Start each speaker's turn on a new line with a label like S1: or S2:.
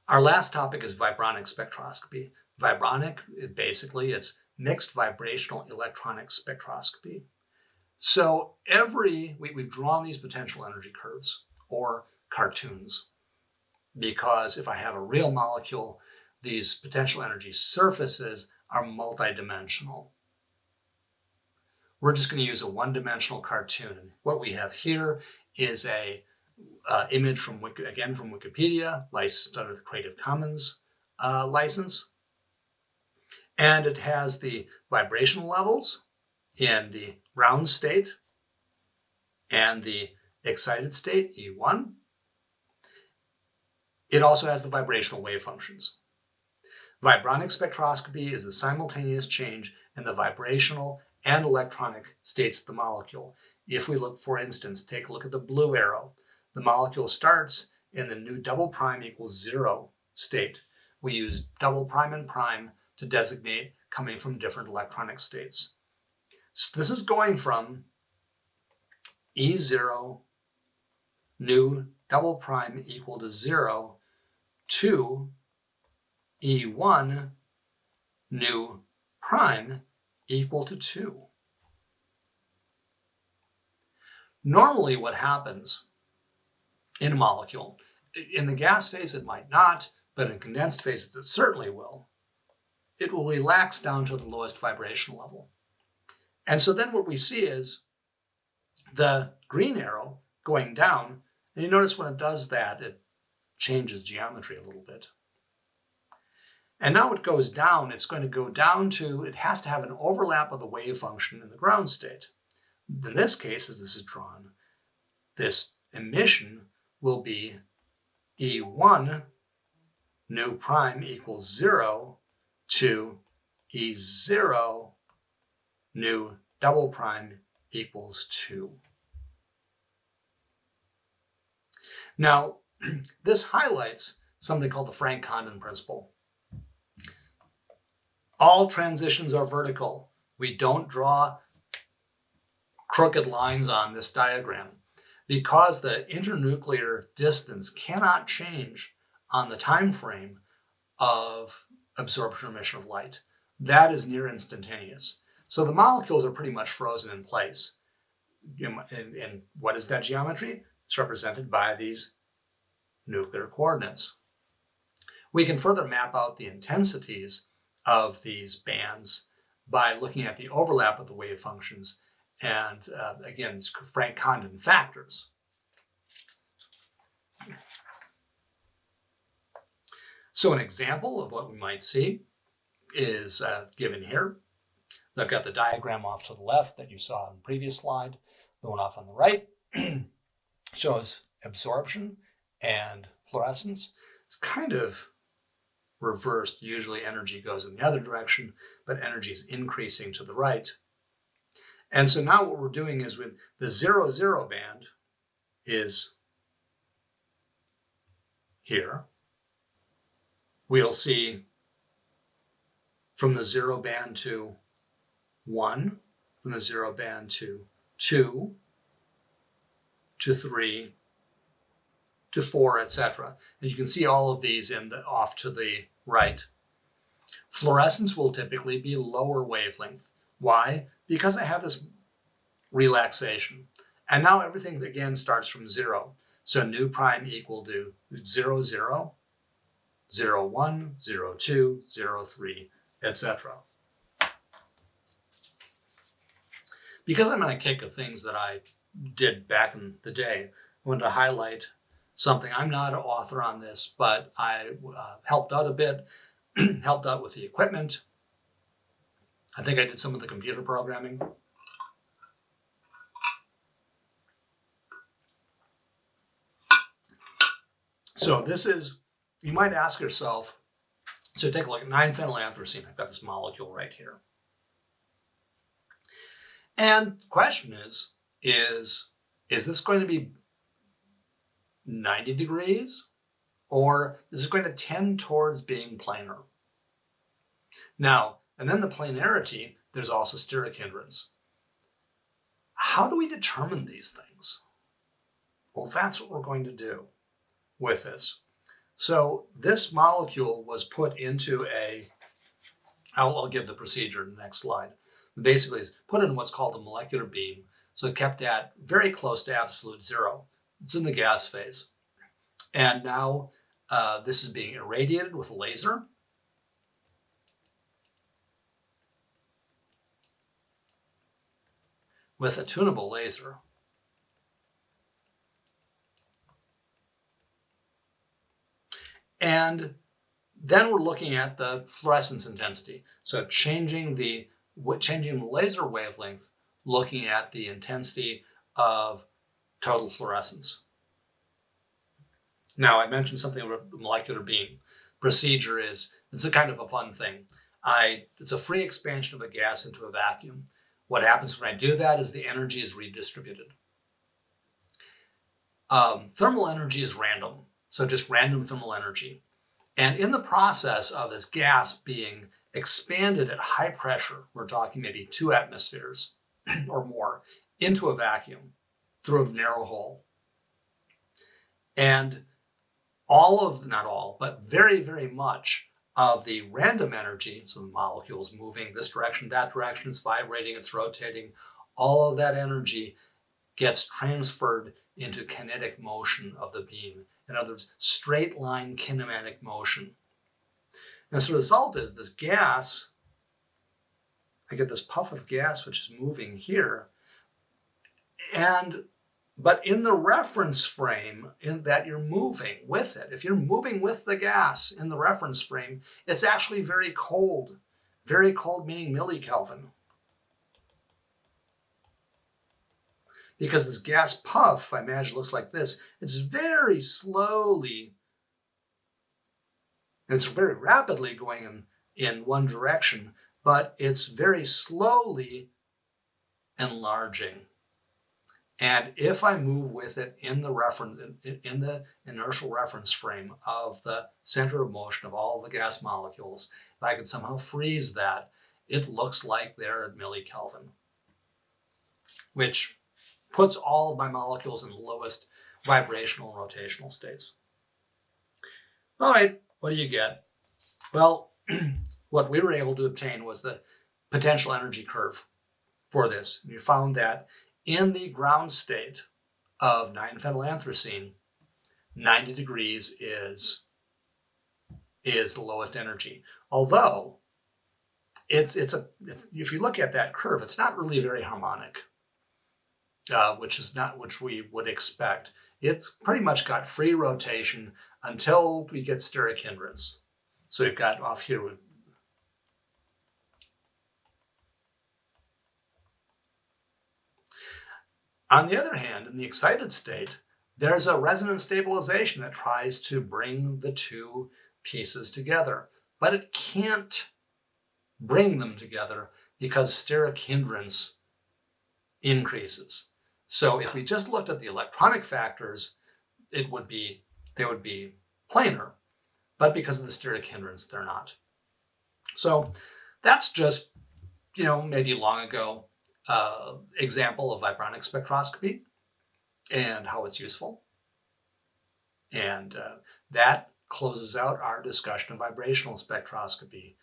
S1: Our last topic is vibronic spectroscopy. Vibronic, it's mixed vibrational electronic spectroscopy. So we've drawn these potential energy curves or cartoons because if I have a real molecule, these potential energy surfaces are multidimensional. We're just going to use a one-dimensional cartoon. What we have here is a image from Wikipedia, licensed under the Creative Commons license. And it has the vibrational levels in the ground state and the excited state, E1. It also has the vibrational wave functions. Vibronic spectroscopy is the simultaneous change in the vibrational and electronic states of the molecule. If we look, for instance, take a look at the blue arrow. The molecule starts in the new double prime equals 0 state. We use double prime and prime to designate coming from different electronic states. So this is going from E0, new double prime equal to 0, to E1, new prime equal to 2. Normally what happens in a molecule, in the gas phase it might not, but in condensed phases it certainly will. It will relax down to the lowest vibration level. And so then what we see is the green arrow going down, and you notice when it does that, it changes geometry a little bit. And now it goes down, it's going to go down to, it has to have an overlap of the wave function in the ground state. In this case, as this is drawn, this emission will be E1 new prime equals 0 to E0 new double prime equals 2. Now, this highlights something called the Franck-Condon Principle. All transitions are vertical. We don't draw crooked lines on this diagram because the internuclear distance cannot change on the time frame of absorption or emission of light. That is near instantaneous. So the molecules are pretty much frozen in place. And what is that geometry? It's represented by these nuclear coordinates. We can further map out the intensities of these bands by looking at the overlap of the wave functions and, again, Franck-Condon factors. So an example of what we might see is given here. I've got the diagram off to the left that you saw in the previous slide. The one off on the right shows absorption and fluorescence. It's kind of reversed. Usually energy goes in the other direction, but energy is increasing to the right. And so now what we're doing is with the 0, 0 band is here. We'll see from the 0 band to 1, from the 0 band to 2, to 3, to 4, etc. And you can see all of these off to the right. Fluorescence will typically be lower wavelength. Why? Because I have this relaxation. And now everything again starts from 0. So new prime equal to 0, 0, 0, 1, 0, 2, 0, 3, etc. Because I'm on a kick of things that I did back in the day, I wanted to highlight something. I'm not an author on this, but I helped out a bit, helped out with the equipment. I think I did some of the computer programming. So this is, you might ask yourself, so take a look at 9-phenylanthracene. I've got this molecule right here. And the question is this going to be 90 degrees, or is it going to tend towards being planar? Now, and then the planarity, there's also steric hindrance. How do we determine these things? Well, that's what we're going to do with this. So this molecule was put into I'll give the procedure in the next slide. Basically, it's put in what's called a molecular beam. So kept at very close to absolute zero. It's in the gas phase. And now this is being irradiated with a laser. With a tunable laser. And then we're looking at the fluorescence intensity. So changing the laser wavelength, looking at the intensity of total fluorescence. Now, I mentioned something about the molecular beam. Procedure it's a kind of a fun thing. It's a free expansion of a gas into a vacuum. What happens when I do that is the energy is redistributed. Thermal energy is random, so just random thermal energy. And in the process of this gas being expanded at high pressure, we're talking maybe 2 atmospheres or more, into a vacuum through a narrow hole. And not all, but very, very much of the random energy, so the molecules moving this direction, that direction, it's vibrating, it's rotating, all of that energy gets transferred into kinetic motion of the beam. In other words, straight line kinematic motion. And so the result is this gas, I get this puff of gas which is moving here, but in the reference frame in that you're moving with it, if you're moving with the gas in the reference frame, it's actually very cold. Very cold meaning millikelvin. Because this gas puff, I imagine, looks like this. It's very slowly, and it's very rapidly going in one direction, but it's very slowly enlarging. And if I move with it in the inertial reference frame of the center of motion of all the gas molecules, if I could somehow freeze that, it looks like they're at millikelvin, which puts all of my molecules in the lowest vibrational and rotational states. All right, what do you get? Well, what we were able to obtain was the potential energy curve for this. And you found that in the ground state of 9-phenylanthracene, 90 degrees is the lowest energy. Although if you look at that curve, it's not really very harmonic. Which we would expect. It's pretty much got free rotation until we get steric hindrance. So we've got off here with on the other hand, in the excited state, there's a resonance stabilization that tries to bring the two pieces together, but it can't bring them together because steric hindrance increases. So if we just looked at the electronic factors, they would be planar, but because of the steric hindrance, they're not. So that's just, maybe long ago, example of Vibronic spectroscopy and how it's useful. And that closes out our discussion of vibrational spectroscopy.